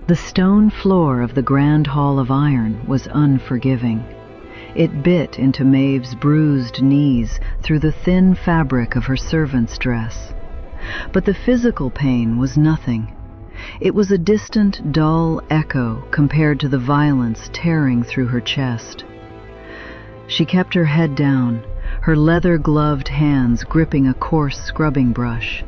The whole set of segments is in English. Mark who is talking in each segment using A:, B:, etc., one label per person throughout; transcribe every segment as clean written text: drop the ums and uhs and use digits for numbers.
A: The stone floor of the grand hall of iron was unforgiving. It bit into Maeve's bruised knees through the thin fabric of her servant's dress. But the physical pain was nothing. It was a distant, dull echo compared to the violence tearing through her chest. She kept her head down, her leather-gloved hands gripping a coarse scrubbing brush.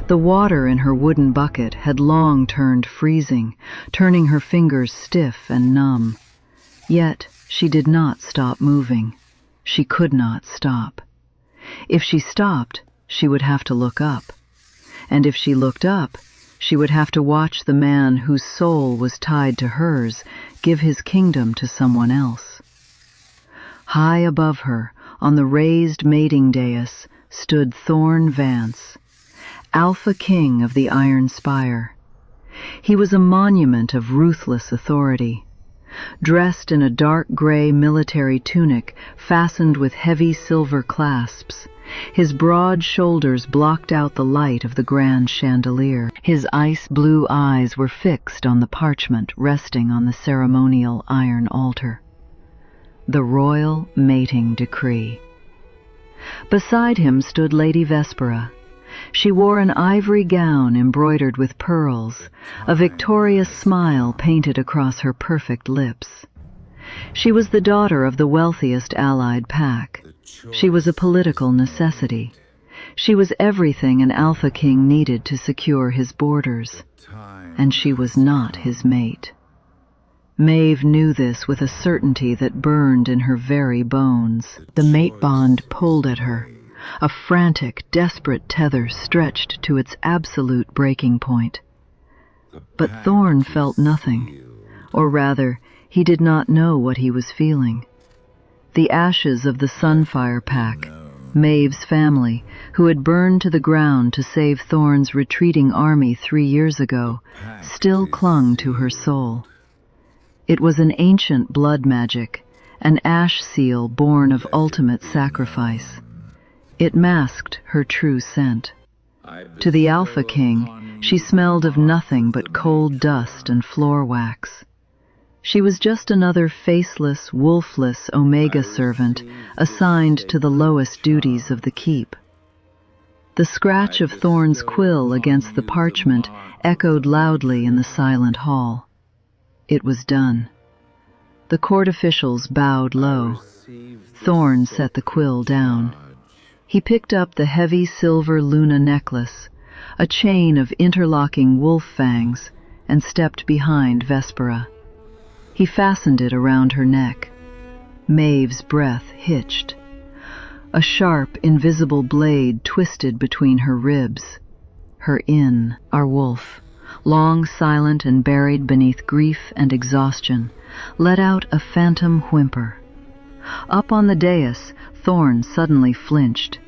A: The water in her wooden bucket had long turned freezing, turning her fingers stiff and numb. Yet she did not stop moving. She could not stop. If she stopped, she would have to look up. And if she looked up, she would have to watch the man whose soul was tied to hers give his kingdom to someone else. High above her, on the raised mating dais, stood Thorn Vance, Alpha King of the Iron Spire. He was a monument of ruthless authority. Dressed in a dark gray military tunic fastened with heavy silver clasps, his broad shoulders blocked out the light of the grand chandelier. His ice-blue eyes were fixed on the parchment resting on the ceremonial iron altar. The royal mating decree. Beside him stood Lady Vespera. She wore an ivory gown embroidered with pearls, a victorious smile painted across her perfect lips. She was the daughter of the wealthiest allied pack. She was a political necessity. She was everything an Alpha King needed to secure his borders. And she was not his mate. Maeve knew this with a certainty that burned in her very bones. The mate bond pulled at her, a frantic, desperate tether stretched to its absolute breaking point. But Thorn felt nothing, or rather, he did not know what he was feeling. The ashes of the Sunfire Pack, Maeve's family, who had burned to the ground to save Thorn's retreating army 3 years ago, still clung to her soul. It was an ancient blood magic, an ash seal born of ultimate sacrifice. It masked her true scent. To the Alpha King, she smelled of nothing but cold dust and floor wax. She was just another faceless, wolfless Omega servant assigned to the lowest duties of the keep. The scratch of Thorn's quill against the parchment echoed loudly in the silent hall. It was done. The court officials bowed low. Thorn set the quill down. He picked up the heavy silver Luna necklace, a chain of interlocking wolf fangs, and stepped behind Vespera. He fastened it around her neck. Maeve's breath hitched. A sharp, invisible blade twisted between her ribs. Her our wolf, long silent and buried beneath grief and exhaustion, let out a phantom whimper. Up on the dais, Thorn suddenly flinched.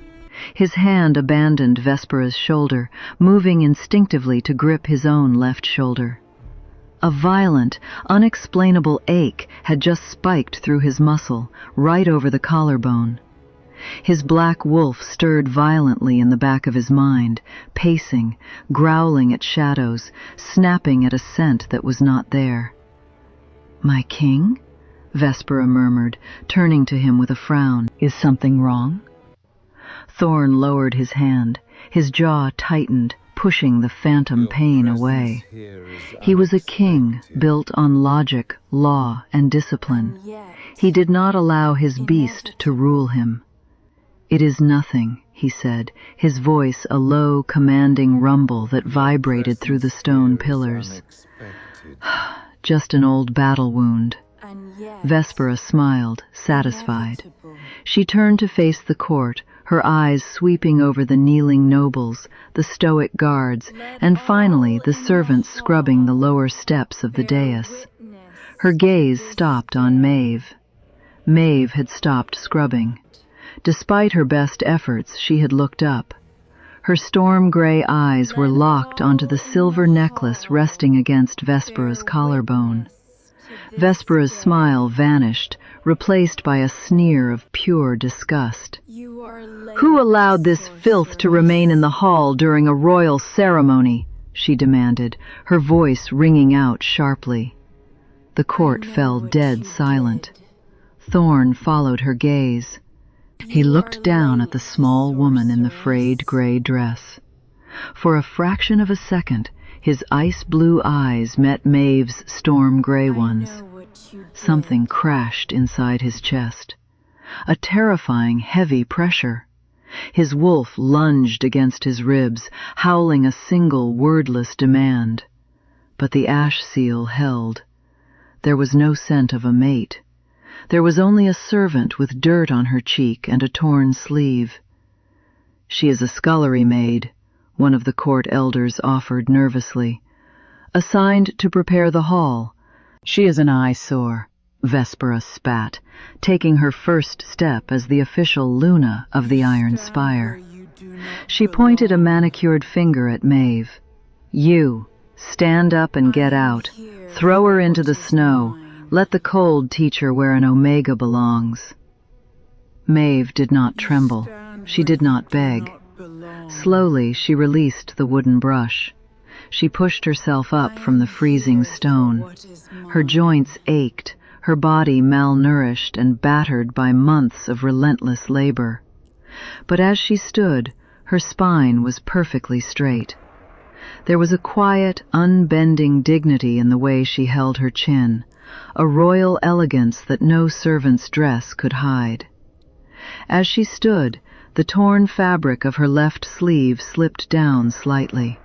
A: His hand abandoned Vespera's shoulder, moving instinctively to grip his own left shoulder. A violent, unexplainable ache had just spiked through his muscle, right over the collarbone. His black wolf stirred violently in the back of his mind, pacing, growling at shadows, snapping at a scent that was not there. "My king?" Vespera murmured, turning to him with a frown. "Is something wrong?" Thorn lowered his hand. His jaw tightened, pushing the phantom pain away. He was a king built on logic, law, and discipline. He did not allow his beast to rule him. "It is nothing," he said, his voice a low, commanding rumble that vibrated through the stone pillars. "Just an old battle wound." Vespera smiled, satisfied. She turned to face the court, her eyes sweeping over the kneeling nobles, the stoic guards, and finally the servants scrubbing the lower steps of the dais. Her gaze stopped on Maeve. Maeve had stopped scrubbing. Despite her best efforts, she had looked up. Her storm-gray eyes were locked onto the silver necklace resting against Vespera's collarbone. Vespera's smile vanished, replaced by a sneer of pure disgust. "Who allowed this filth to remain in the hall during a royal ceremony?" she demanded, her voice ringing out sharply. The court fell dead silent. Thorn followed her gaze. He looked down at the small woman in the frayed gray dress. For a fraction of a second, his ice-blue eyes met Maeve's storm-gray ones. Something crashed inside his chest. A terrifying, heavy pressure. His wolf lunged against his ribs, howling a single wordless demand. But the ash seal held. There was no scent of a mate. There was only a servant with dirt on her cheek and a torn sleeve. "She is a scullery maid," one of the court elders offered nervously. "Assigned to prepare the hall. She is an eyesore," Vespera spat, taking her first step as the official Luna of the Iron Spire. She pointed a manicured finger at Maeve. "You, stand up and get out. Throw her into the snow. Let the cold teach her where an Omega belongs." Maeve did not tremble. She did not beg. Slowly she released the wooden brush. She pushed herself up from the freezing stone. Her joints ached, her body malnourished and battered by months of relentless labor. But as she stood, her spine was perfectly straight. There was a quiet, unbending dignity in the way she held her chin, a royal elegance that no servant's dress could hide. As she stood, the torn fabric of her left sleeve slipped down slightly.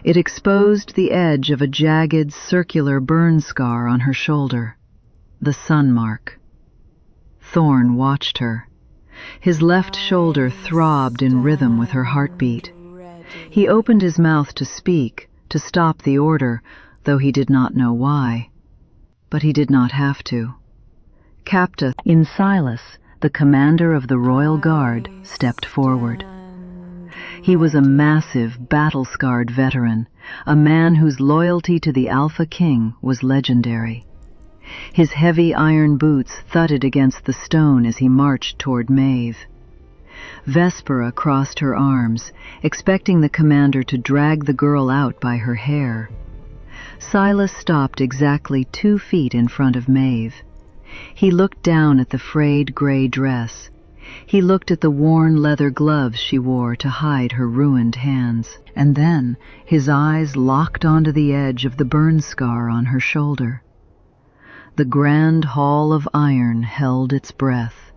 A: It exposed the edge of a jagged, circular burn scar on her shoulder. The sun mark. Thorn watched her. His left shoulder throbbed in rhythm with her heartbeat. He opened his mouth to speak, to stop the order, though he did not know why. But he did not have to. Captain Silas, the commander of the Royal Guard, stepped forward. He was a massive, battle-scarred veteran, a man whose loyalty to the Alpha King was legendary. His heavy iron boots thudded against the stone as he marched toward Maeve. Vespera crossed her arms, expecting the commander to drag the girl out by her hair. Silas stopped exactly 2 feet in front of Maeve. He looked down at the frayed gray dress. He looked at the worn leather gloves she wore to hide her ruined hands. And then his eyes locked onto the edge of the burn scar on her shoulder. The grand hall of iron held its breath.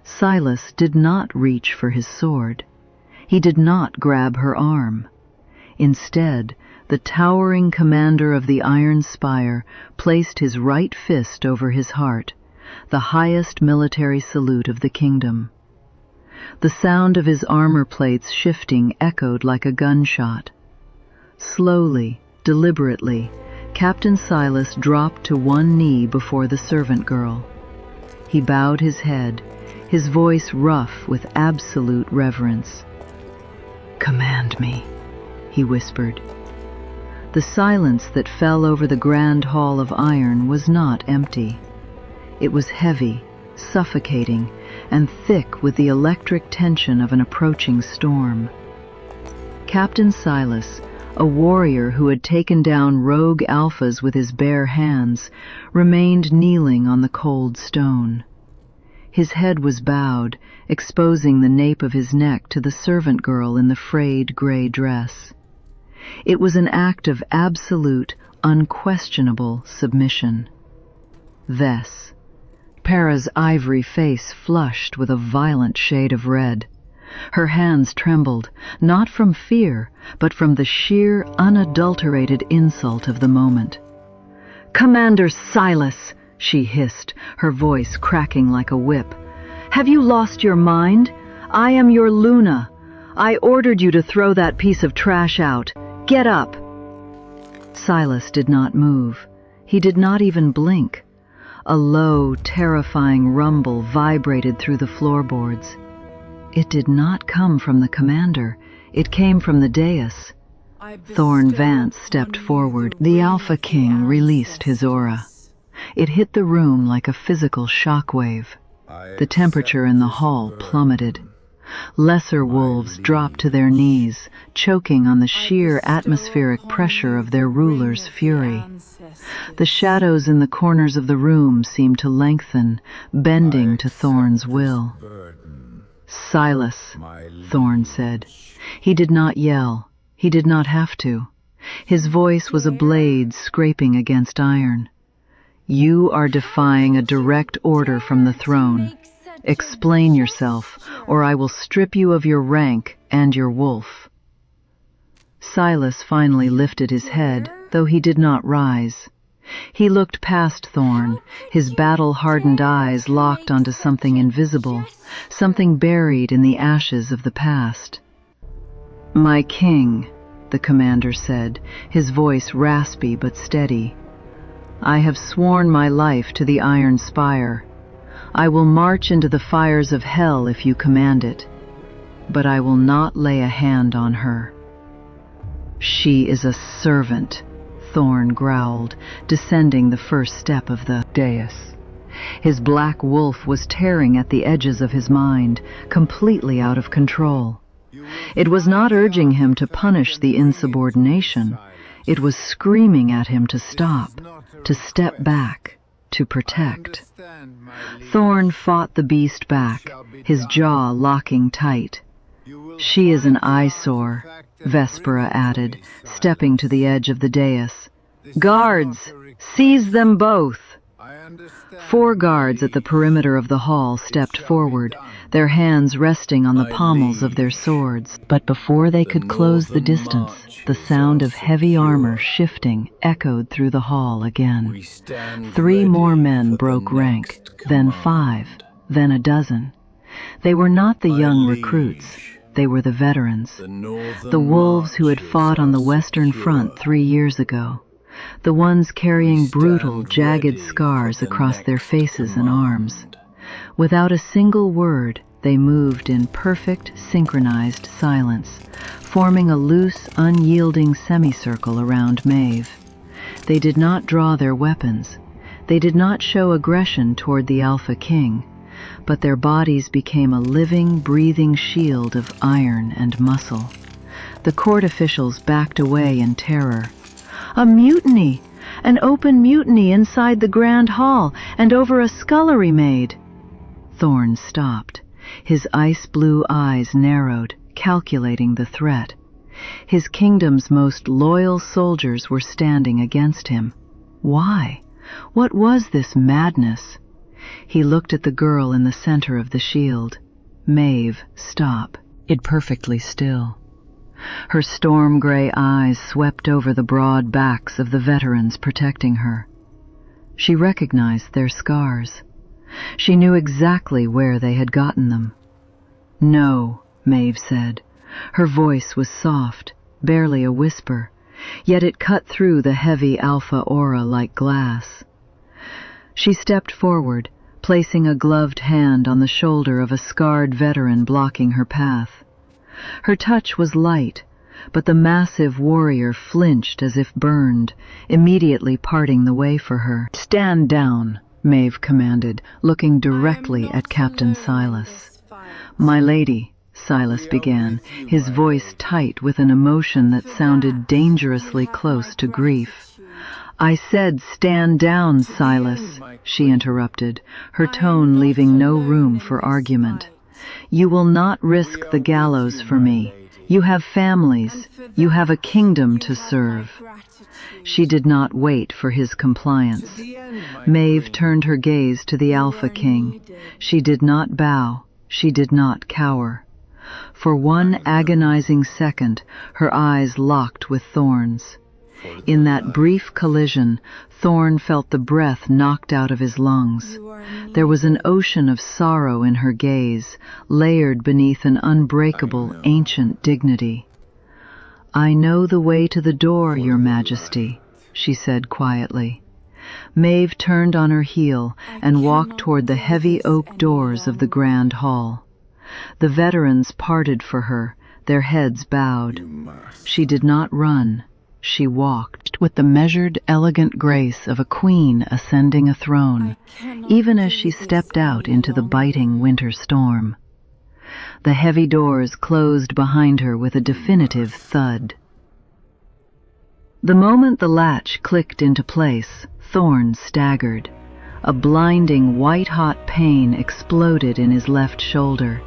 A: Silas did not reach for his sword. He did not grab her arm. Instead, the towering commander of the Iron Spire placed his right fist over his heart, the highest military salute of the kingdom. The sound of his armor plates shifting echoed like a gunshot. Slowly, deliberately, Captain Silas dropped to one knee before the servant girl. He bowed his head, his voice rough with absolute reverence. "Command me," he whispered. The silence that fell over the grand hall of iron was not empty. It was heavy, suffocating, and thick with the electric tension of an approaching storm. Captain Silas, a warrior who had taken down rogue alphas with his bare hands, remained kneeling on the cold stone. His head was bowed, exposing the nape of his neck to the servant girl in the frayed gray dress. It was an act of absolute, unquestionable submission. Ves. Para's ivory face flushed with a violent shade of red. Her hands trembled, not from fear, but from the sheer, unadulterated insult of the moment. "Commander Silas," she hissed, her voice cracking like a whip. "Have you lost your mind? I am your Luna. I ordered you to throw that piece of trash out. Get up!" Silas did not move. He did not even blink. A low, terrifying rumble vibrated through the floorboards. It did not come from the commander. It came from the dais. Thorn Vance stepped forward. The Alpha King released his aura. It hit the room like a physical shockwave. The temperature in the hall plummeted. Lesser wolves dropped to their knees, choking on the sheer atmospheric pressure of their ruler's fury. The shadows in the corners of the room seemed to lengthen, bending to Thorn's will. "Silas," Thorn said. He did not yell. He did not have to. His voice was a blade scraping against iron. "You are defying a direct order from the throne. Explain yourself, or I will strip you of your rank and your wolf." Silas finally lifted his head, though he did not rise. He looked past Thorn, his battle-hardened eyes locked onto something invisible, something buried in the ashes of the past. "My king," the commander said, his voice raspy but steady, "I have sworn my life to the Iron Spire. I will march into the fires of hell if you command it, but I will not lay a hand on her." "She is a servant," Thorn growled, descending the first step of the dais. His black wolf was tearing at the edges of his mind, completely out of control. It was not urging him to punish the insubordination. It was screaming at him to stop, to step back, to protect. Thorn fought the beast back, his jaw locking tight. "She is an eyesore," Vespera added, stepping to the edge of the dais. "Guards, seize them both!" 4 guards at the perimeter of the hall stepped forward, their hands resting on the pommels of their swords. But before they could close the distance, the sound of heavy armor shifting echoed through the hall again. 3 more men broke rank, then 5, then a dozen. They were not the young recruits. They were the veterans, the wolves who had fought on the Western Front 3 years ago, the ones carrying brutal, jagged scars across their faces and arms. Without a single word, they moved in perfect, synchronized silence, forming a loose, unyielding semicircle around Maeve. They did not draw their weapons. They did not show aggression toward the Alpha King, but their bodies became a living, breathing shield of iron and muscle. The court officials backed away in terror. "A mutiny! An open mutiny inside the Grand Hall, and over a scullery maid!" Thorn stopped. His ice-blue eyes narrowed, calculating the threat. His kingdom's most loyal soldiers were standing against him. Why? What was this madness? He looked at the girl in the center of the shield. "Maeve, stop." It perfectly still. Her storm-gray eyes swept over the broad backs of the veterans protecting her. She recognized their scars. She knew exactly where they had gotten them. "No," Maeve said. Her voice was soft, barely a whisper, yet it cut through the heavy alpha aura like glass. She stepped forward, placing a gloved hand on the shoulder of a scarred veteran blocking her path. Her touch was light, but the massive warrior flinched as if burned, immediately parting the way for her. "Stand down," Maeve commanded, looking directly at Captain Silas. "My lady," Silas began, his voice tight with an emotion that sounded dangerously close to grief. "I said stand down, Silas," she interrupted, her tone leaving no room for argument. "You will not risk the gallows for me. You have families. You have a kingdom to serve." She did not wait for his compliance. Maeve turned her gaze to the Alpha King. She did not bow. She did not cower. For one agonizing second, her eyes locked with Thorn's. In that brief collision, Thorn felt the breath knocked out of his lungs. There was an ocean of sorrow in her gaze, layered beneath an unbreakable, ancient dignity. "I know the way to the door, Your Majesty," she said quietly. Maeve turned on her heel and walked toward the heavy oak doors of the Grand Hall. The veterans parted for her, their heads bowed. She did not run. She walked with the measured, elegant grace of a queen ascending a throne, even as she stepped out into the biting winter storm. The heavy doors closed behind her with a definitive thud. The moment the latch clicked into place, Thorn staggered. A blinding, white-hot pain exploded in his left shoulder.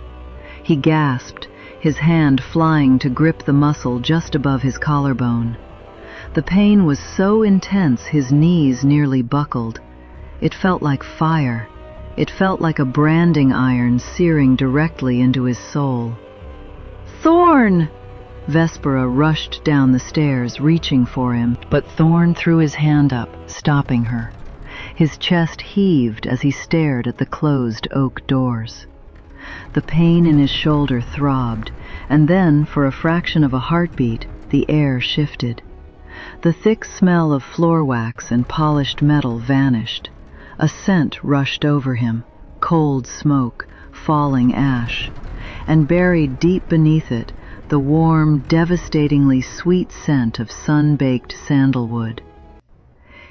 A: He gasped, his hand flying to grip the muscle just above his collarbone. The pain was so intense his knees nearly buckled. It felt like fire. It felt like a branding iron searing directly into his soul. "Thorn!" Vespera rushed down the stairs, reaching for him, but Thorn threw his hand up, stopping her. His chest heaved as he stared at the closed oak doors. The pain in his shoulder throbbed, and then, for a fraction of a heartbeat, the air shifted. The thick smell of floor wax and polished metal vanished. A scent rushed over him, cold smoke, falling ash, and buried deep beneath it, the warm, devastatingly sweet scent of sun-baked sandalwood.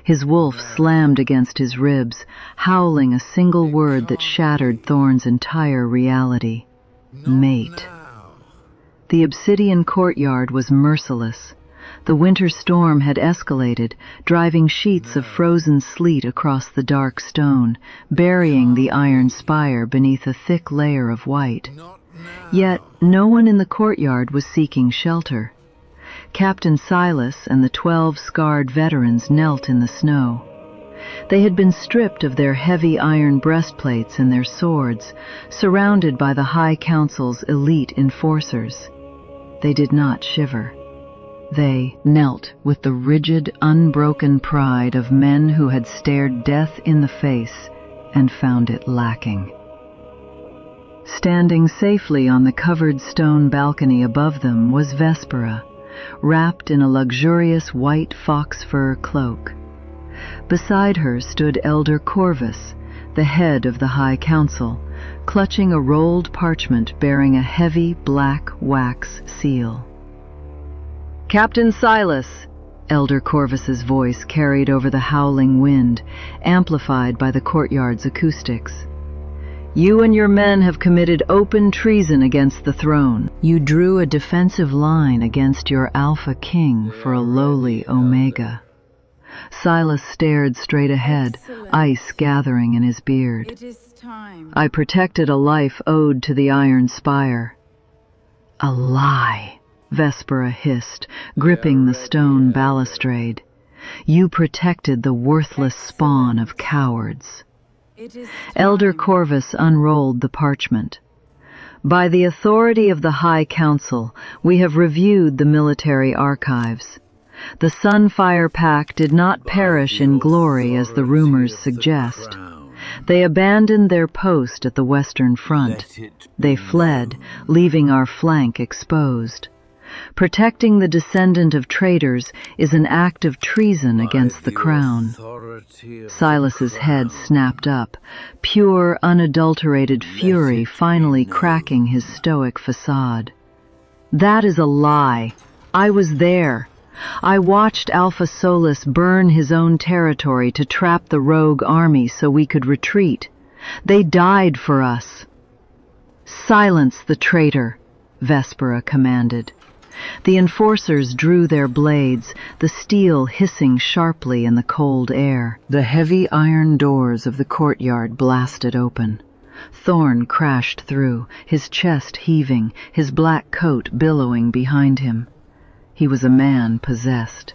A: His wolf slammed against his ribs, howling a single word that shattered Thorn's entire reality. Mate. The obsidian courtyard was merciless. The winter storm had escalated, driving sheets of frozen sleet across the dark stone, burying the Iron Spire beneath a thick layer of white. Yet no one in the courtyard was seeking shelter. Captain Silas and the 12 scarred veterans knelt in the snow. They had been stripped of their heavy iron breastplates and their swords, surrounded by the High Council's elite enforcers. They did not shiver. They knelt with the rigid, unbroken pride of men who had stared death in the face and found it lacking. Standing safely on the covered stone balcony above them was Vespera, wrapped in a luxurious white fox fur cloak. Beside her stood Elder Corvus, the head of the High Council, clutching a rolled parchment bearing a heavy black wax seal. "Captain Silas," Elder Corvus's voice carried over the howling wind, amplified by the courtyard's acoustics. "You and your men have committed open treason against the throne. You drew a defensive line against your Alpha King for a lowly Omega." Silas stared straight ahead, ice gathering in his beard.
B: It is time.
A: "I protected a life owed to the Iron Spire." "A lie," Vespera hissed, gripping the stone balustrade. "You protected the worthless spawn of cowards." Elder Corvus unrolled the parchment. "By the authority of the High Council, we have reviewed the military archives. The Sunfire Pack did not perish in glory as the rumors suggest. They abandoned their post at the Western Front. They fled, leaving our flank exposed. Protecting the descendant of traitors is an act of treason against the crown." Silas's head snapped up, pure, unadulterated fury finally cracking his stoic facade. "That is a lie. I was there. I watched Alpha Solus burn his own territory to trap the rogue army so we could retreat. They died for us." "Silence the traitor," Vespera commanded. The enforcers drew their blades, the steel hissing sharply in the cold air. The heavy iron doors of the courtyard blasted open. Thorn crashed through, his chest heaving, his black coat billowing behind him. He was a man possessed.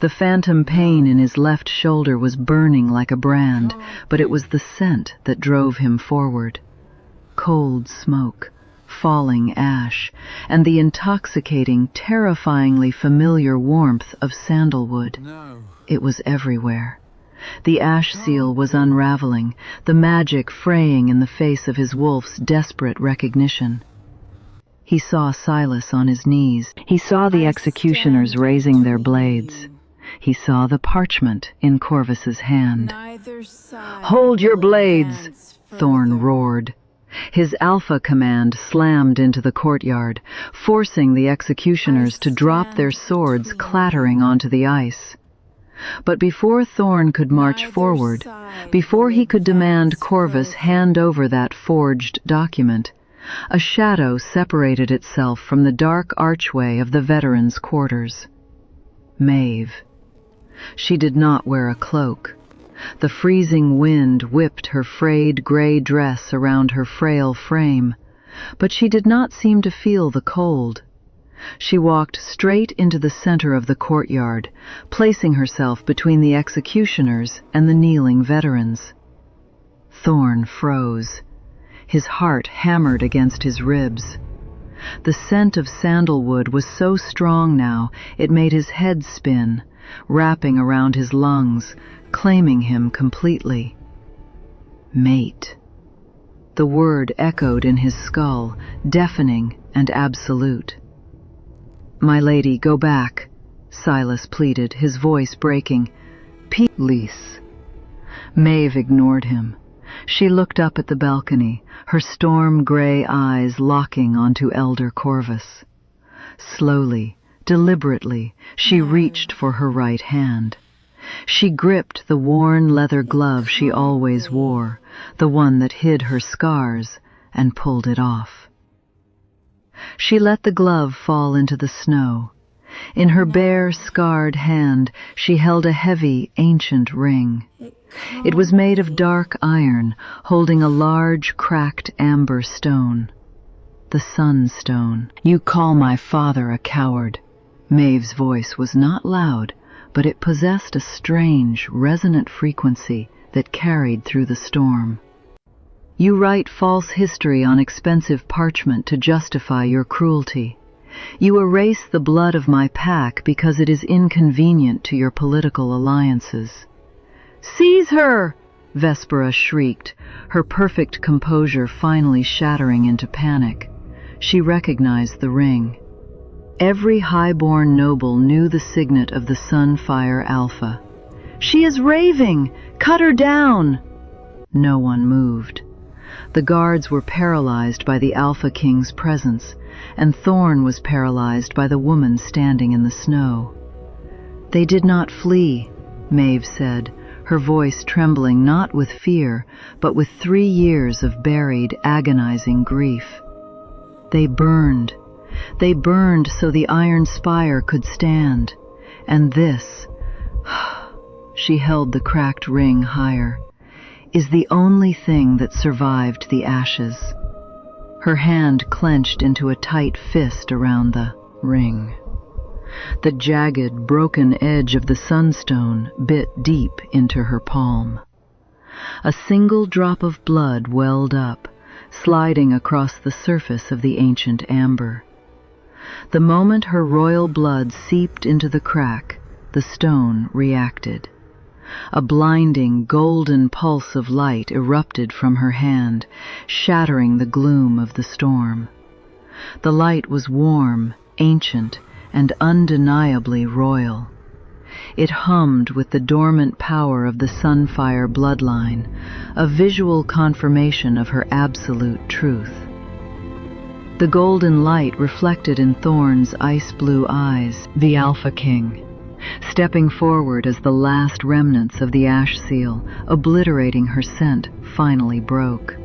A: The phantom pain in his left shoulder was burning like a brand, but it was the scent that drove him forward. Cold smoke, falling ash, and the intoxicating, terrifyingly familiar warmth of sandalwood. It was everywhere. The ash seal was unraveling, the magic fraying in the face of his wolf's desperate recognition. He saw Silas on his knees. He saw the executioners raising their blades. He saw the parchment in Corvus's hand. "Hold your blades!" Thorn roared. His Alpha command slammed into the courtyard, forcing the executioners to drop their swords clattering onto the ice. But before Thorn could march forward, before he could demand Corvus hand over that forged document, A shadow separated itself from the dark archway of the veterans' quarters. Maeve. She did not wear a cloak. The freezing wind whipped her frayed gray dress around her frail frame, but she did not seem to feel the cold. She walked straight into the center of the courtyard, placing herself between the executioners and the kneeling veterans. Thorn froze. His heart hammered against his ribs. The scent of sandalwood was so strong now it made his head spin, wrapping around his lungs, claiming him completely. Mate. The word echoed in his skull, deafening and absolute. "My lady, go back," Silas pleaded, his voice breaking. "Please." Maeve ignored him. She looked up at the balcony, her storm-gray eyes locking onto Elder Corvus. Slowly, deliberately, she reached for her right hand. She gripped the worn leather glove she always wore, the one that hid her scars, and pulled it off. She let the glove fall into the snow. In her bare, scarred hand, she held a heavy, ancient ring. It was made of dark iron, holding a large, cracked amber stone. The Sunstone. "You call my father a coward." Maeve's voice was not loud, but it possessed a strange, resonant frequency that carried through the storm. "You write false history on expensive parchment to justify your cruelty. You erase the blood of my pack because it is inconvenient to your political alliances." "Seize her!" Vespera shrieked, her perfect composure finally shattering into panic. She recognized the ring. Every high-born noble knew the signet of the Sunfire Alpha. "She is raving! Cut her down!" No one moved. The guards were paralyzed by the Alpha King's presence, and Thorn was paralyzed by the woman standing in the snow. "They did not flee," Maeve said, her voice trembling not with fear, but with 3 years of buried, agonizing grief. "They burned. They burned so the Iron Spire could stand. And this," she held the cracked ring higher, "is the only thing that survived the ashes." Her hand clenched into a tight fist around the ring. The jagged, broken edge of the sunstone bit deep into her palm. A single drop of blood welled up, sliding across the surface of the ancient amber. The moment her royal blood seeped into the crack, the stone reacted. A blinding, golden pulse of light erupted from her hand, shattering the gloom of the storm. The light was warm, ancient, and undeniably royal. It hummed with the dormant power of the Sunfire bloodline, a visual confirmation of her absolute truth. The golden light reflected in Thorn's ice-blue eyes, the Alpha King, stepping forward as the last remnants of the ash seal, obliterating her scent, finally broke.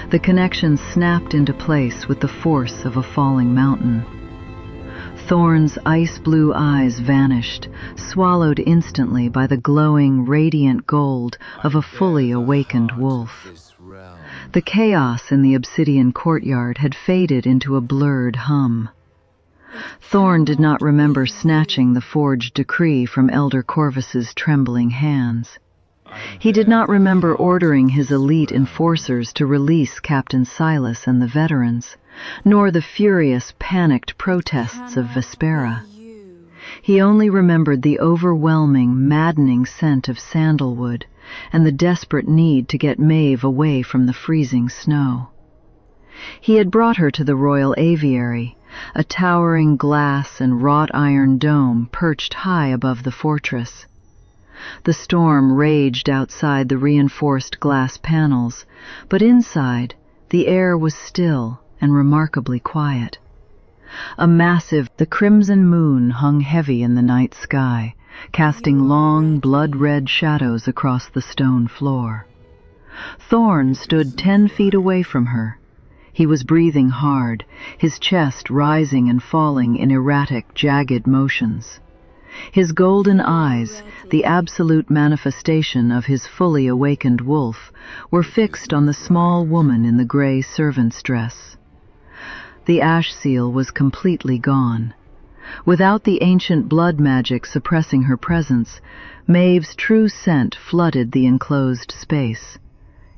A: The connection snapped into place with the force of a falling mountain. Thorn's ice-blue eyes vanished, swallowed instantly by the glowing, radiant gold of a fully awakened wolf. The chaos in the obsidian courtyard had faded into a blurred hum. Thorn did not remember snatching the forged decree from Elder Corvus's trembling hands. He did not remember ordering his elite enforcers to release Captain Silas and the veterans, nor the furious, panicked protests of Vespera. He only remembered the overwhelming, maddening scent of sandalwood and the desperate need to get Maeve away from the freezing snow. He had brought her to the royal aviary, a towering glass and wrought iron dome perched high above the fortress. The storm raged outside the reinforced glass panels, but inside, the air was still and remarkably quiet. The crimson moon hung heavy in the night sky, casting long, blood-red shadows across the stone floor. Thorn stood 10 feet away from her, He was breathing hard, his chest rising and falling in erratic, jagged motions. His golden eyes, the absolute manifestation of his fully awakened wolf, were fixed on the small woman in the gray servant's dress. The ash seal was completely gone. Without the ancient blood magic suppressing her presence, Maeve's true scent flooded the enclosed space.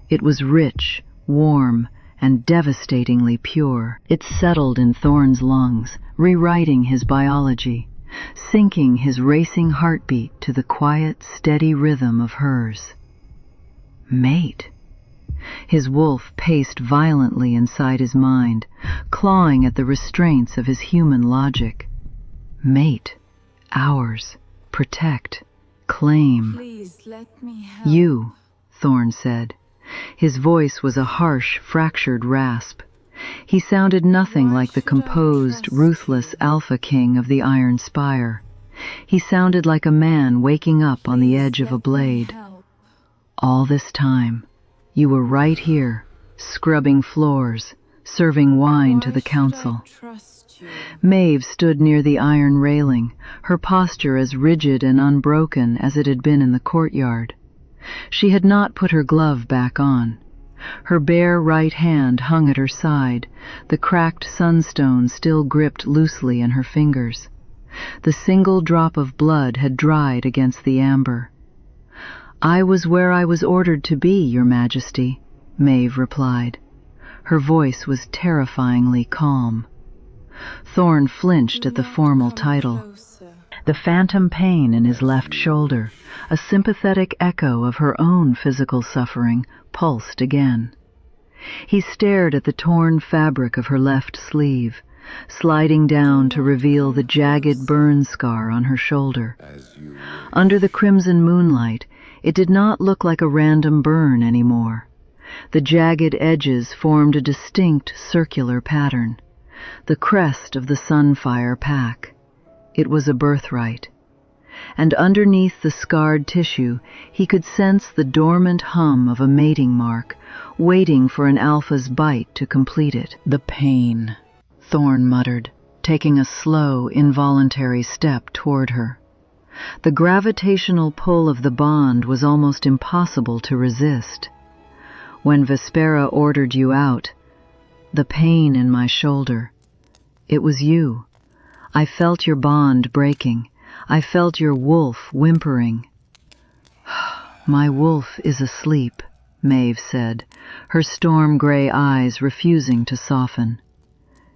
A: It was rich, warm, and devastatingly pure. It settled in Thorn's lungs, rewriting his biology, syncing his racing heartbeat to the quiet, steady rhythm of hers. Mate. His wolf paced violently inside his mind, clawing at the restraints of his human logic. Mate. Ours. Protect. Claim.
B: Please let me help.
A: You, Thorn said. His voice was a harsh, fractured rasp. He sounded nothing like the composed, ruthless Alpha King of the Iron Spire. He sounded like a man waking up on the edge of a blade. All this time, you were right here, scrubbing floors, serving wine to the council. Maeve stood near the iron railing, her posture as rigid and unbroken as it had been in the courtyard. She had not put her glove back on. Her bare right hand hung at her side, the cracked sunstone still gripped loosely in her fingers. The single drop of blood had dried against the amber. "I was where I was ordered to be, Your Majesty," Maeve replied. Her voice was terrifyingly calm. Thorn flinched at the formal title. The phantom pain in his left shoulder, a sympathetic echo of her own physical suffering, pulsed again. He stared at the torn fabric of her left sleeve, sliding down to reveal the jagged burn scar on her shoulder. Under the crimson moonlight, it did not look like a random burn anymore. The jagged edges formed a distinct circular pattern, the crest of the Sunfire pack. It was a birthright. And underneath the scarred tissue, he could sense the dormant hum of a mating mark, waiting for an alpha's bite to complete it. "The pain," Thorn muttered, taking a slow, involuntary step toward her. The gravitational pull of the bond was almost impossible to resist. "When Vespera ordered you out, the pain in my shoulder, it was you. I felt your bond breaking. I felt your wolf whimpering." "My wolf is asleep," Maeve said, her storm-gray eyes refusing to soften.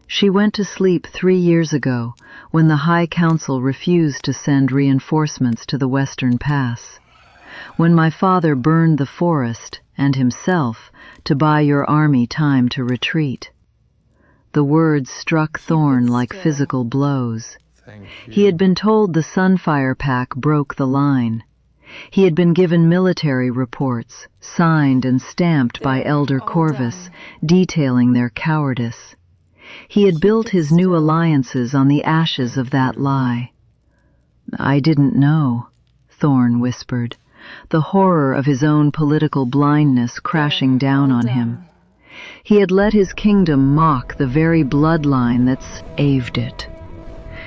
A: "She went to sleep 3 years ago, when the High Council refused to send reinforcements to the Western Pass. When my father burned the forest, and himself, to buy your army time to retreat." The words struck Thorn like physical blows. He had been told the Sunfire pack broke the line. He had been given military reports, signed and stamped by Elder Corvus, detailing their cowardice. He had built his new alliances on the ashes of that lie. "I didn't know," Thorn whispered, the horror of his own political blindness crashing down on him. He had let his kingdom mock the very bloodline that saved it.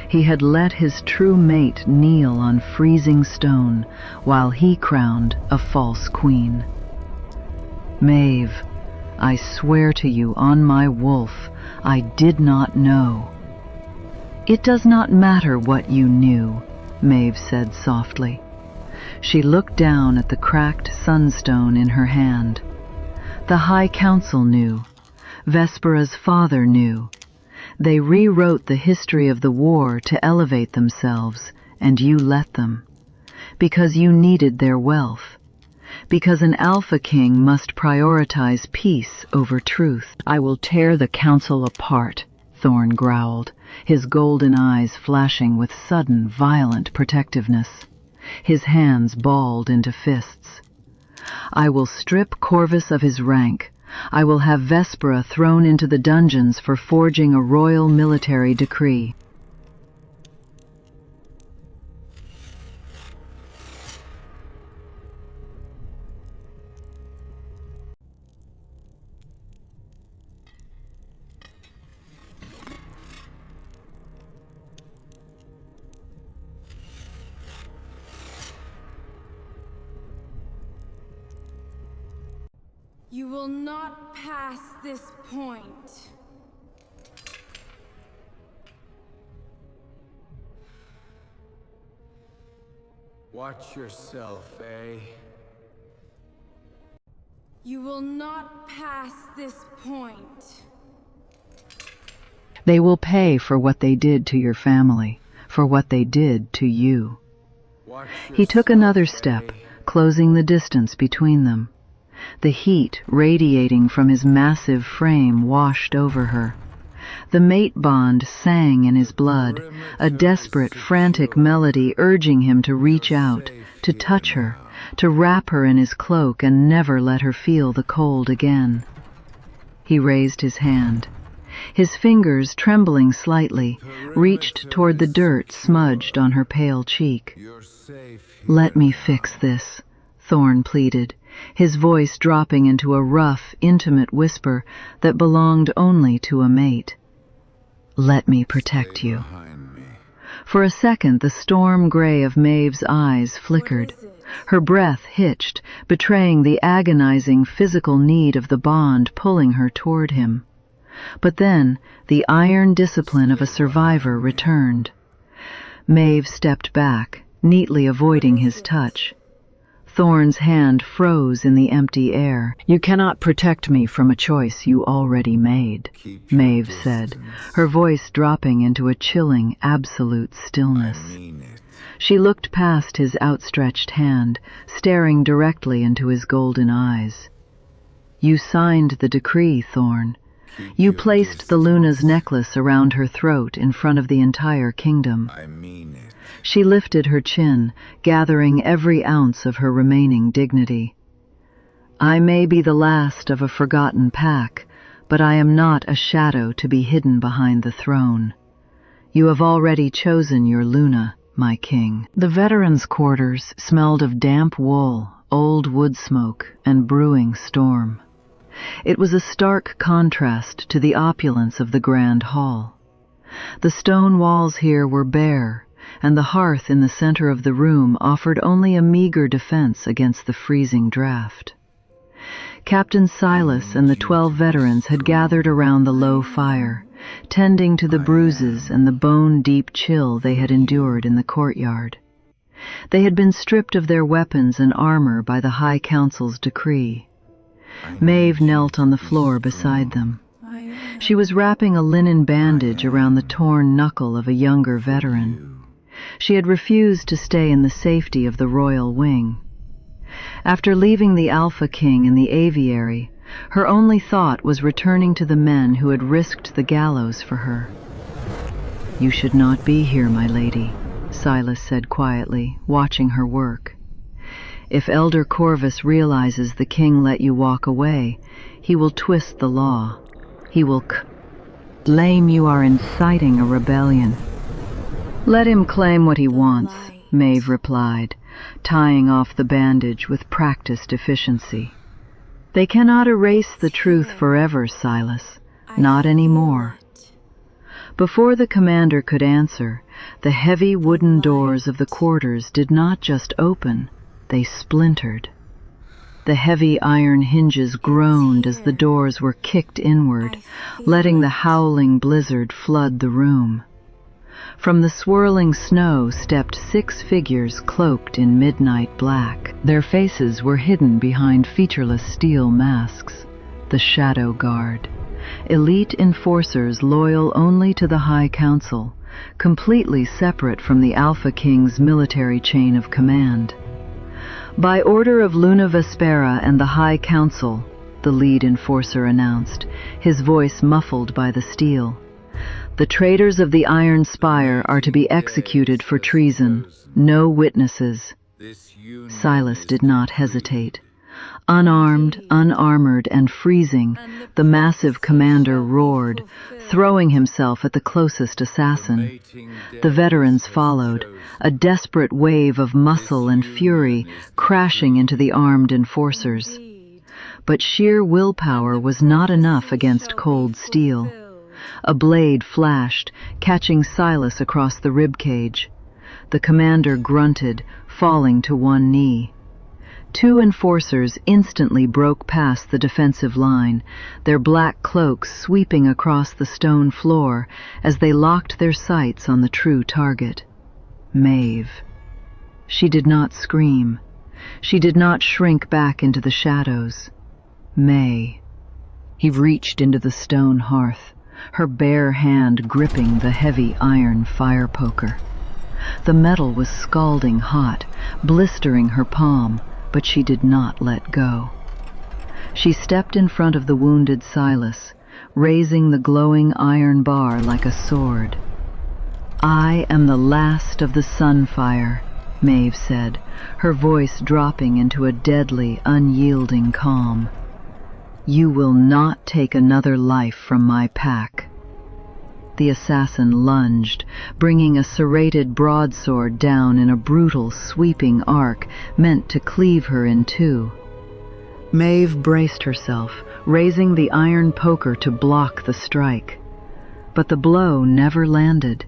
A: He had let his true mate kneel on freezing stone while he crowned a false queen. "Maeve, I swear to you on my wolf, I did not know." "It does not matter what you knew," Maeve said softly. She looked down at the cracked sunstone in her hand. "The High Council knew. Vespera's father knew. They rewrote the history of the war to elevate themselves, and you let them. Because you needed their wealth. Because an Alpha King must prioritize peace over truth." "I will tear the council apart," Thorn growled, his golden eyes flashing with sudden, violent protectiveness. His hands balled into fists. "I will strip Corvus of his rank. I will have Vespera thrown into the dungeons for forging a royal military decree."
B: You will not pass this point.
C: Watch yourself, eh?
B: You will not pass this point.
A: They will pay for what they did to your family, for what they did to you. He took another step, closing the distance between them. The heat radiating from his massive frame washed over her. The mate bond sang in his blood, a desperate, frantic melody urging him to reach out, to touch her, to wrap her in his cloak and never let her feel the cold again. He raised his hand. His fingers, trembling slightly, reached toward the dirt smudged on her pale cheek. "Let me fix this," Thorn pleaded, his voice dropping into a rough, intimate whisper that belonged only to a mate. "Let me protect you." For a second, the storm gray of Maeve's eyes flickered. Her breath hitched, betraying the agonizing physical need of the bond pulling her toward him. But then, the iron discipline of a survivor returned. Maeve stepped back, neatly avoiding his touch. Thorn's hand froze in the empty air. "You cannot protect me from a choice you already made," Maeve said, her voice dropping into a chilling, absolute stillness. She looked past his outstretched hand, staring directly into his golden eyes. "You signed the decree, Thorn. You placed the Luna's necklace around her throat in front of the entire kingdom." She lifted her chin, gathering every ounce of her remaining dignity. "I may be the last of a forgotten pack, but I am not a shadow to be hidden behind the throne. You have already chosen your Luna, my king." The veterans' quarters smelled of damp wool, old wood smoke, and brewing storm. It was a stark contrast to the opulence of the grand hall. The stone walls here were bare, and the hearth in the center of the room offered only a meager defense against the freezing draft. Captain Silas and the 12 veterans had gathered around the low fire, tending to the bruises and the bone-deep chill they had endured in the courtyard. They had been stripped of their weapons and armor by the High Council's decree. Maeve knelt on the floor beside them. She was wrapping a linen bandage around the torn knuckle of a younger veteran. She had refused to stay in the safety of the royal wing. After leaving the Alpha King in the aviary, her only thought was returning to the men who had risked the gallows for her. "You should not be here, my lady," Silas said quietly, watching her work. "If Elder Corvus realizes the king let you walk away, he will twist the law. He will claim you are inciting a rebellion." "Let him claim what he wants," Maeve replied, tying off the bandage with practiced efficiency. "They cannot erase the truth forever, Silas. Not anymore." Before the commander could answer, the heavy wooden doors of the quarters did not just open, they splintered. The heavy iron hinges groaned as the doors were kicked inward, letting the howling blizzard flood the room. From the swirling snow stepped 6 figures cloaked in midnight black. Their faces were hidden behind featureless steel masks. The Shadow Guard. Elite enforcers loyal only to the High Council, completely separate from the Alpha King's military chain of command. "By order of Luna Vespera and the High Council," the lead enforcer announced, his voice muffled by the steel. "The traitors of the Iron Spire are to be executed for treason. No witnesses." Silas did not hesitate. Unarmed, unarmored, and freezing, the massive commander roared, throwing himself at the closest assassin. The veterans followed, a desperate wave of muscle and fury crashing into the armed enforcers. But sheer willpower was not enough against cold steel. A blade flashed, catching Silas across the ribcage. The commander grunted, falling to one knee. Two enforcers instantly broke past the defensive line, their black cloaks sweeping across the stone floor as they locked their sights on the true target. Maeve. She did not scream. She did not shrink back into the shadows. May. He reached into the stone hearth, her bare hand gripping the heavy iron fire poker. The metal was scalding hot, blistering her palm, but she did not let go. She stepped in front of the wounded Silas, raising the glowing iron bar like a sword. "I am the last of the Sunfire," Maeve said, her voice dropping into a deadly, unyielding calm. "You will not take another life from my pack." The assassin lunged, bringing a serrated broadsword down in a brutal, sweeping arc meant to cleave her in two. Maeve braced herself, raising the iron poker to block the strike. But the blow never landed.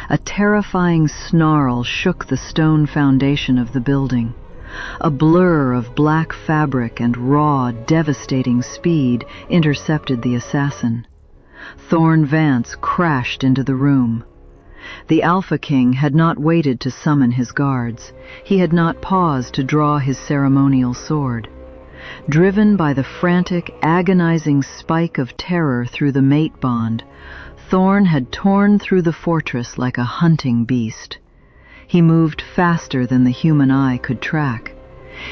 A: A terrifying snarl shook the stone foundation of the building. A blur of black fabric and raw, devastating speed intercepted the assassin. Thorn Vance crashed into the room. The Alpha King had not waited to summon his guards. He had not paused to draw his ceremonial sword. Driven by the frantic, agonizing spike of terror through the mate bond, Thorn had torn through the fortress like a hunting beast. He moved faster than the human eye could track.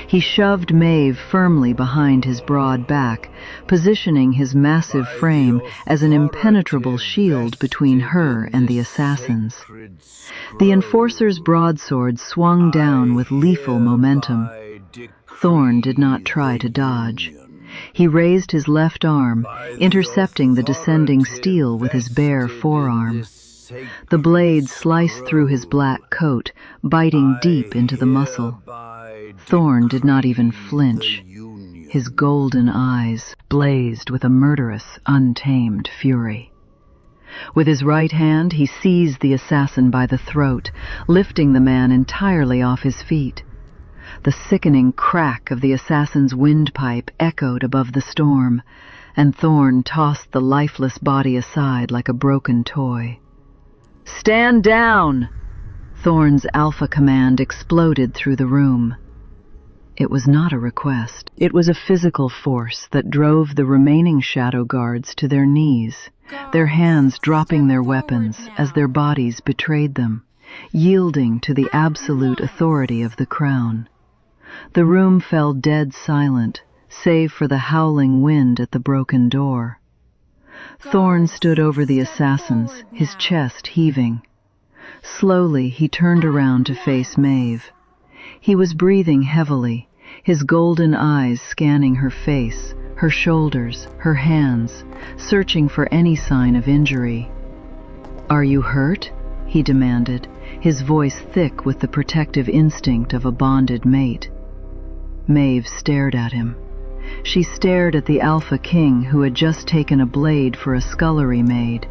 A: He shoved Maeve firmly behind his broad back, positioning his massive frame as an impenetrable shield between her and the assassins. The enforcer's broadsword swung down with lethal momentum. Thorn did not try to dodge. He raised his left arm, intercepting the descending steel with his bare forearm. The blade sliced through his black coat, biting deep into the muscle. Thorn did not even flinch. His golden eyes blazed with a murderous, untamed fury. With his right hand, he seized the assassin by the throat, lifting the man entirely off his feet. The sickening crack of the assassin's windpipe echoed above the storm, and Thorn tossed the lifeless body aside like a broken toy. "Stand down!" Thorn's alpha command exploded through the room. It was not a request. It was a physical force that drove the remaining shadow guards to their knees, their hands dropping their weapons as their bodies betrayed them, yielding to the absolute authority of the crown. The room fell dead silent, save for the howling wind at the broken door. Thorn stood over the assassins, his chest heaving. Slowly he turned around to face Maeve. He was breathing heavily, his golden eyes scanning her face, her shoulders, her hands, searching for any sign of injury. "Are you hurt?" he demanded, his voice thick with the protective instinct of a bonded mate. Maeve stared at him. She stared at the Alpha King who had just taken a blade for a scullery maid.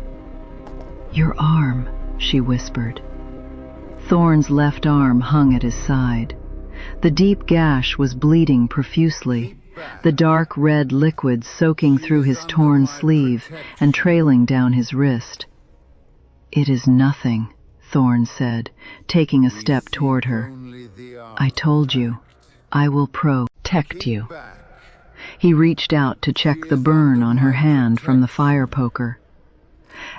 A: "Your arm," she whispered. Thorn's left arm hung at his side. The deep gash was bleeding profusely, the dark red liquid soaking through his torn sleeve and trailing down his wrist. "It is nothing," Thorn said, taking a step toward her. "I told you, I will protect you." He reached out to check the burn on her hand from the fire poker.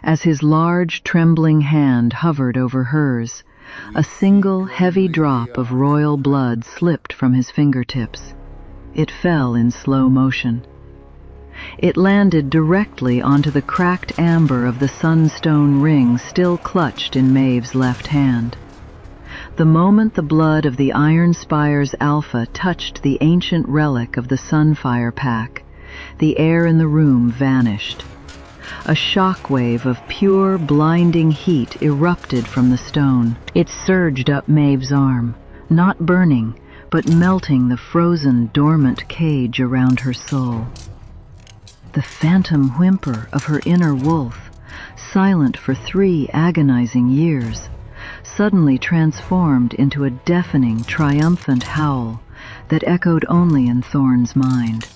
A: As his large, trembling hand hovered over hers, a single, heavy drop of royal blood slipped from his fingertips. It fell in slow motion. It landed directly onto the cracked amber of the sunstone ring still clutched in Maeve's left hand. The moment the blood of the Iron Spire's alpha touched the ancient relic of the Sunfire pack, the air in the room vanished. A shockwave of pure, blinding heat erupted from the stone. It surged up Maeve's arm, not burning, but melting the frozen, dormant cage around her soul. The phantom whimper of her inner wolf, silent for 3 agonizing years, suddenly transformed into a deafening, triumphant howl that echoed only in Thorn's mind.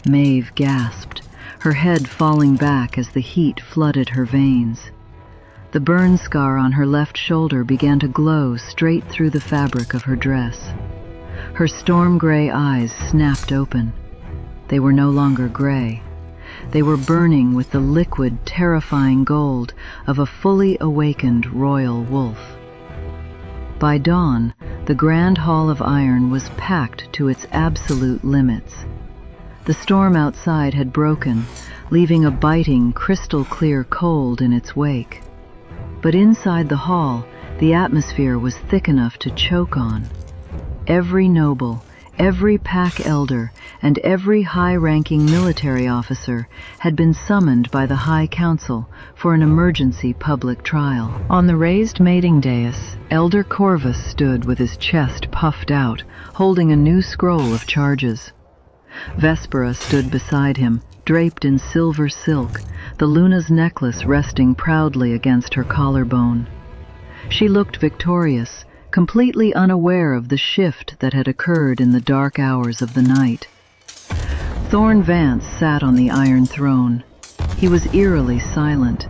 A: Maeve gasped, her head falling back as the heat flooded her veins. The burn scar on her left shoulder began to glow straight through the fabric of her dress. Her storm-gray eyes snapped open. They were no longer gray. They were burning with the liquid, terrifying gold of a fully awakened royal wolf. By dawn, the Grand Hall of Iron was packed to its absolute limits. The storm outside had broken, leaving a biting, crystal-clear cold in its wake. But inside the hall, the atmosphere was thick enough to choke on. Every noble, every pack elder, and every high-ranking military officer had been summoned by the High Council for an emergency public trial. On the raised mating dais, Elder Corvus stood with his chest puffed out, holding a new scroll of charges. Vespera stood beside him, draped in silver silk, the Luna's necklace resting proudly against her collarbone. She looked victorious, completely unaware of the shift that had occurred in the dark hours of the night. Thorn Vance sat on the iron throne. He was eerily silent.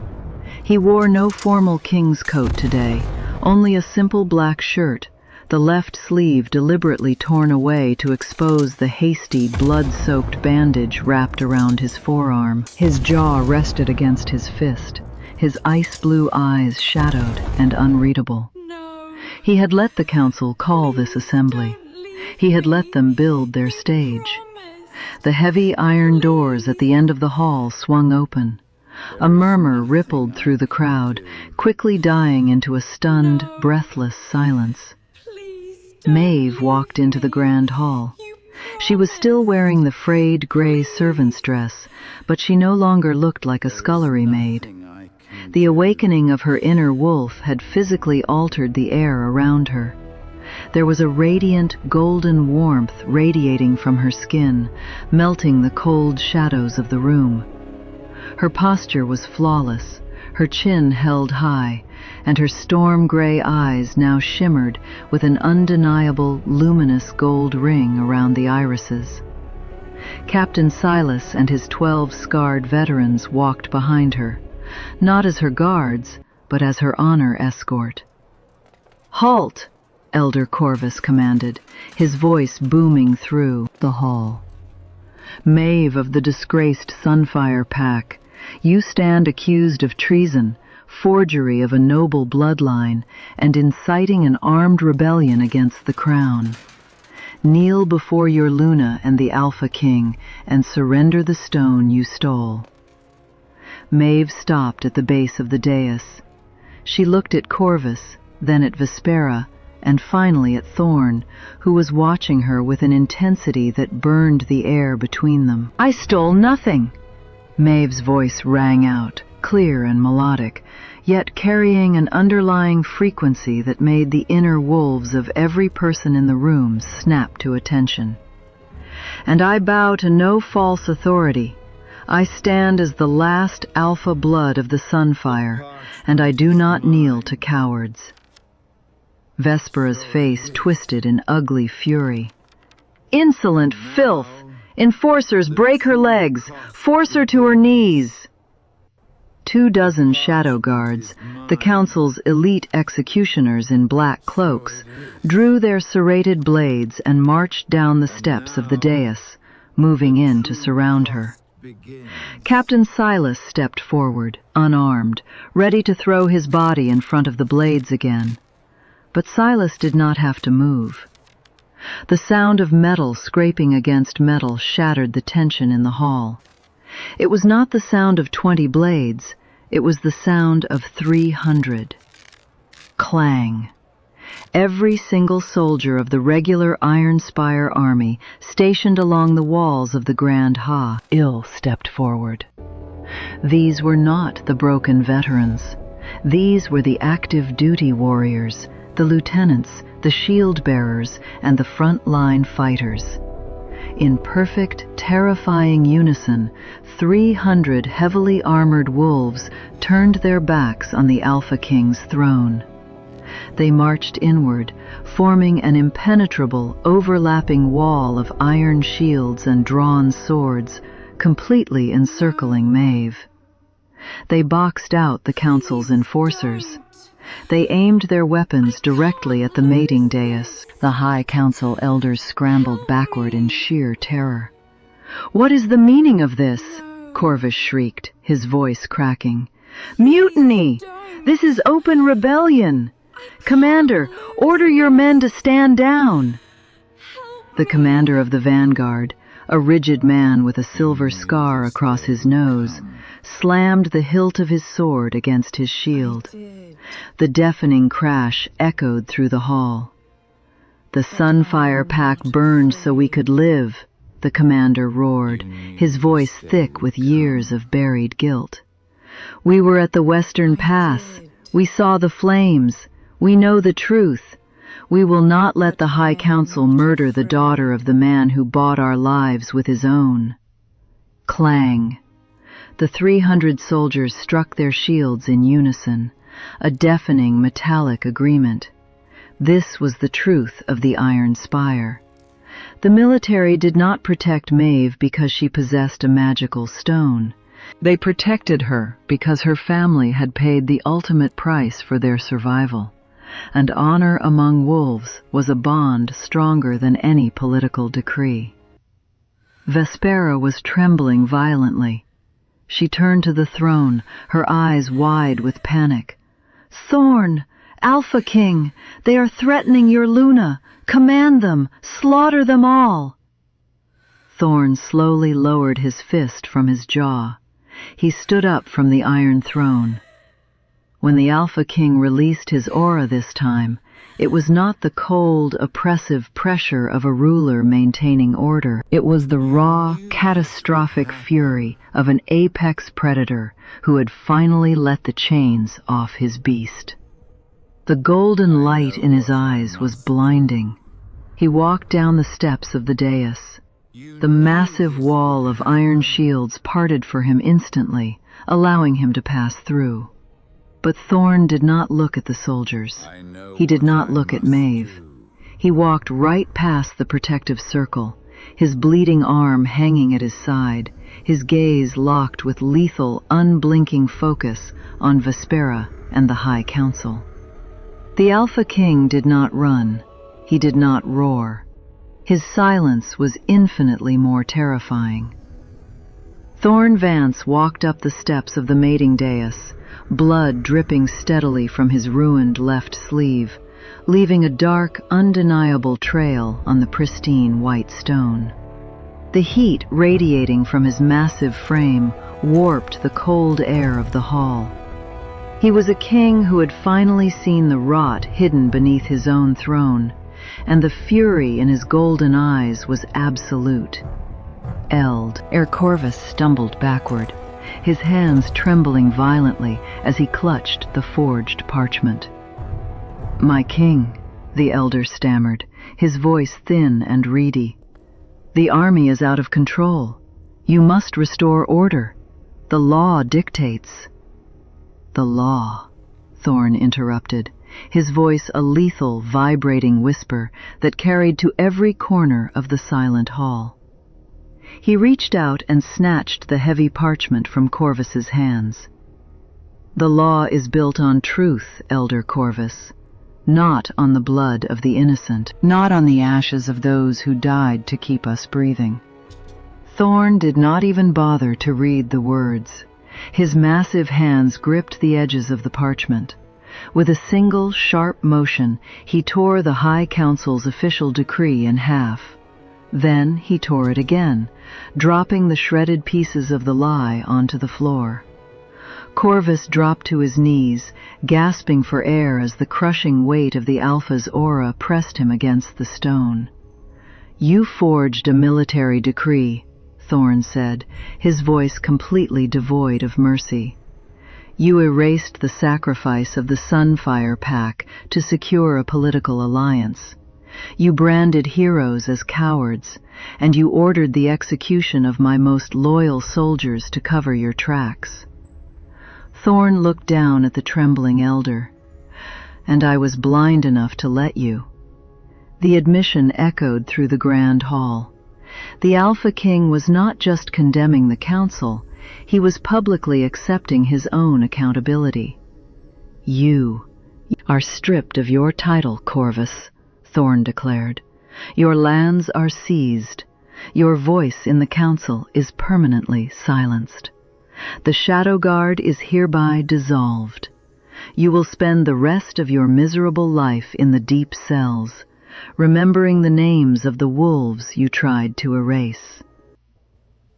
A: He wore no formal king's coat today, only a simple black shirt, the left sleeve deliberately torn away to expose the hasty, blood-soaked bandage wrapped around his forearm. His jaw rested against his fist, his ice-blue eyes shadowed and unreadable. He had let the council call this assembly. He had let them build their stage. The heavy iron doors at the end of the hall swung open. A murmur rippled through the crowd, quickly dying into a stunned, breathless silence. Maeve walked into the grand hall. She was still wearing the frayed gray servant's dress, but she no longer looked like a scullery maid. The awakening of her inner wolf had physically altered the air around her. There was a radiant, golden warmth radiating from her skin, melting the cold shadows of the room. Her posture was flawless, her chin held high, and her storm-gray eyes now shimmered with an undeniable, luminous gold ring around the irises. Captain Silas and his 12 scarred veterans walked behind her, not as her guards, but as her honor escort. "Halt!" Elder Corvus commanded, his voice booming through the hall. "Maeve of the disgraced Sunfire Pack, you stand accused of treason, forgery of a noble bloodline, and inciting an armed rebellion against the crown. Kneel before your Luna and the Alpha King and surrender the stone you stole." Maeve stopped at the base of the dais. She looked at Corvus, then at Vespera, and finally at Thorn, who was watching her with an intensity that burned the air between them. "I stole nothing!" Maeve's voice rang out, clear and melodic, yet carrying an underlying frequency that made the inner wolves of every person in the room snap to attention. "And I bow to no false authority. I stand as the last alpha blood of the Sunfire, and I do not kneel to cowards." Vespera's face twisted in ugly fury. "Insolent filth! Enforcers, break her legs! Force her to her knees!" 24 shadow guards, the council's elite executioners in black cloaks, drew their serrated blades and marched down the steps of the dais, moving in to surround her. Captain Silas stepped forward, unarmed, ready to throw his body in front of the blades again. But Silas did not have to move. The sound of metal scraping against metal shattered the tension in the hall. It was not the sound of 20 blades, it was the sound of 300. Clang. Every single soldier of the regular Iron Spire army stationed along the walls of the Grand Ha stepped forward. These were not the broken veterans. These were the active duty warriors, the lieutenants, the shield bearers, and the front-line fighters. In perfect, terrifying unison, 300 heavily armored wolves turned their backs on the Alpha King's throne. They marched inward, forming an impenetrable, overlapping wall of iron shields and drawn swords, completely encircling Maeve. They boxed out the council's enforcers. They aimed their weapons directly at the mating dais. The High Council elders scrambled backward in sheer terror. "What is the meaning of this?" Corvus shrieked, his voice cracking. "Mutiny! This is open rebellion! Commander, order your men to stand down!" The commander of the vanguard, a rigid man with a silver scar across his nose, slammed the hilt of his sword against his shield. The deafening crash echoed through the hall. "The Sunfire Pack burned so we could live," the commander roared, his voice thick with years of buried guilt. "We were at the Western Pass. We saw the flames. We know the truth. We will not let the High Council murder the daughter of the man who bought our lives with his own." Clang! The 300 soldiers struck their shields in unison, a deafening metallic agreement. This was the truth of the Iron Spire. The military did not protect Maeve because she possessed a magical stone. They protected her because her family had paid the ultimate price for their survival, and honor among wolves was a bond stronger than any political decree. Vespera was trembling violently. She turned to the throne, her eyes wide with panic. "Thorn! Alpha King! They are threatening your Luna! Command them! Slaughter them all!" Thorn slowly lowered his fist from his jaw. He stood up from the Iron Throne. When the Alpha King released his aura this time, it was not the cold, oppressive pressure of a ruler maintaining order. It was the raw, catastrophic fury of an apex predator who had finally let the chains off his beast. The golden light in his eyes was blinding. He walked down the steps of the dais. The massive wall of iron shields parted for him instantly, allowing him to pass through. But Thorn did not look at the soldiers. He did not look at Maeve. He walked right past the protective circle, his bleeding arm hanging at his side, his gaze locked with lethal, unblinking focus on Vespera and the High Council. The Alpha King did not run. He did not roar. His silence was infinitely more terrifying. Thorn Vance walked up the steps of the mating dais, blood dripping steadily from his ruined left sleeve, leaving a dark, undeniable trail on the pristine white stone. The heat radiating from his massive frame warped the cold air of the hall. He was a king who had finally seen the rot hidden beneath his own throne, and the fury in his golden eyes was absolute. Eld, ere Corvus stumbled backward, his hands trembling violently as he clutched the forged parchment. "My king," the elder stammered, his voice thin and reedy. "The army is out of control. You must restore order. The law dictates." "The law," Thorn interrupted, his voice a lethal, vibrating whisper that carried to every corner of the silent hall. He reached out and snatched the heavy parchment from Corvus's hands. "The law is built on truth, Elder Corvus, not on the blood of the innocent, not on the ashes of those who died to keep us breathing." Thorn did not even bother to read the words. His massive hands gripped the edges of the parchment. With a single, sharp motion, he tore the High Council's official decree in half. Then he tore it again, dropping the shredded pieces of the lie onto the floor. Corvus dropped to his knees, gasping for air as the crushing weight of the Alpha's aura pressed him against the stone. "You forged a military decree," Thorn said, his voice completely devoid of mercy. "You erased the sacrifice of the Sunfire Pack to secure a political alliance. You branded heroes as cowards, and you ordered the execution of my most loyal soldiers to cover your tracks." Thorn looked down at the trembling elder. and I was blind enough to let you." The admission echoed through the grand hall. The Alpha King was not just condemning the council, he was publicly accepting his own accountability. "You are stripped of your title, Corvus," Thorn declared. "Your lands are seized. Your voice in the council is permanently silenced. The Shadow Guard is hereby dissolved. You will spend the rest of your miserable life in the deep cells, remembering the names of the wolves you tried to erase."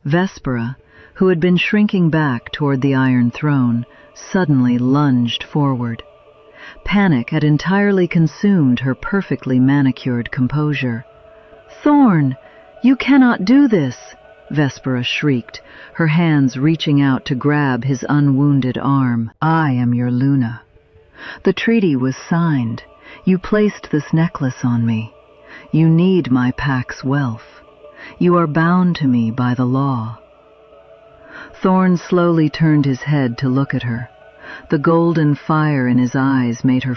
A: Vespera, who had been shrinking back toward the Iron Throne, suddenly lunged forward. Panic had entirely consumed her perfectly manicured composure. "Thorn, you cannot do this!" Vespera shrieked, her hands reaching out to grab his unwounded arm. "I am your Luna. The treaty was signed. You placed this necklace on me. You need my pack's wealth. You are bound to me by the law." Thorn slowly turned his head to look at her. The golden fire in his eyes made her